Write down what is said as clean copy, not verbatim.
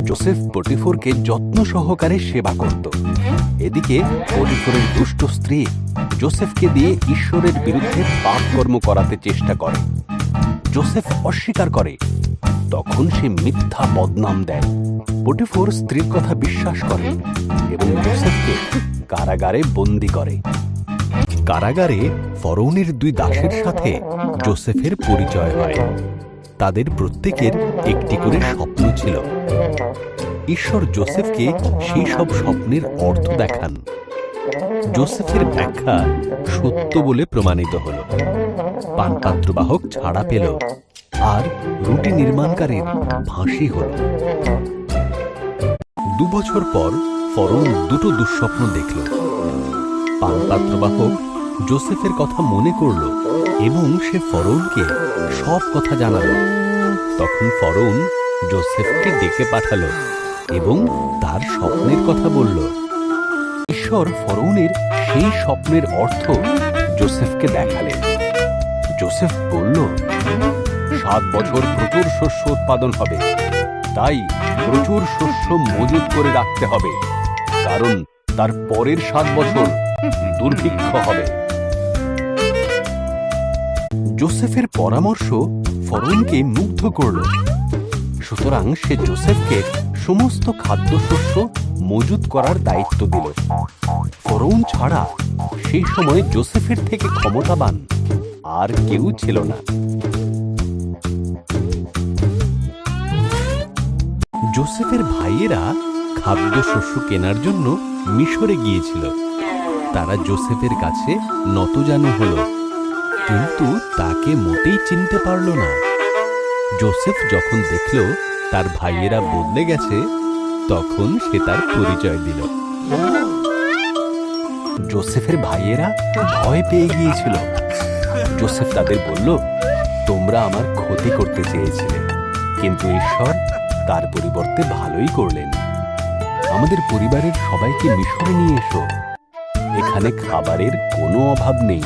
Joseph পটিফরকে যত্ন সহকারে সেবা করত। এদিকে পটিফরের দুষ্ট স্ত্রী জোসেফকে দিয়ে ঈশ্বরের বিরুদ্ধে পাপকর্ম করাতে চেষ্টা করে। জোসেফ অস্বীকার করে। তখন সে মিথ্যা বদনাম দেয়। পটিফর স্ত্রীর কথা বিশ্বাস করে এবং জোসেফকে কারাগারে বন্দী করে। কারাগারে ফরৌনের দুই দাসের সাথে জোসেফের পরিচয় হয়। তাদের প্রত্যেকের একটি করে স্বপ্ন ছিল। ঈশ্বর জোসেফকে সেই সব স্বপ্নের অর্থ দেখান। জোসেফের ব্যাখ্যা সত্য বলে প্রমাণিত হল। পানপাত্রবাহক ছাড়া পেল, আর রুটি নির্মাণকারীর ফাঁসি হল। 2 বছর পর ফরৌন দুটো দুঃস্বপ্ন দেখল। পানপাত্রবাহক জোসেফের কথা মনে করল এবং সে ফরৌনকে সব কথা জানাল। তখন ফরৌন জোসেফকে ডেকে পাঠাল এবং তার স্বপ্নের কথা বলল। ঈশ্বর ফরৌনের সেই স্বপ্নের অর্থ জোসেফকে দেখালেন। জোসেফ বলল, 7 বছর প্রচুর শস্য উৎপাদন হবে, তাই প্রচুর শস্য মজুত করে রাখতে হবে, কারণ তার পরের 7 বছর দুর্ভিক্ষ হবে। জোসেফের পরামর্শ ফরৌনকে মুগ্ধ করল। সুতরাং সে জোসেফকে সমস্ত খাদ্যশস্য মজুত করার দায়িত্ব দিল। ফরৌন ছাড়া সেই সময় জোসেফের থেকে ক্ষমতাবান আর কেউ ছিল না। জোসেফের ভাইয়েরা খাদ্যশস্য কেনার জন্য মিশরে গিয়েছিল। তারা জোসেফের কাছে নতজানু হল, কিন্তু তাকে মোটেই চিনতে পারল না। জোসেফ যখন দেখল তার ভাইয়েরা বদলে গেছে, তখন সে তার পরিচয় দিল। জোসেফের ভাইয়েরা ভয় পেয়ে গিয়েছিল। জোসেফ তাদের বলল, তোমরা আমার ক্ষতি করতে চেয়েছিলে, কিন্তু ঈশ্বর তার পরিবর্তে ভালোই করলেন। আমাদের পরিবারের সবাইকে মিশরে নিয়ে এসো, এখানে খাবারের কোনো অভাব নেই।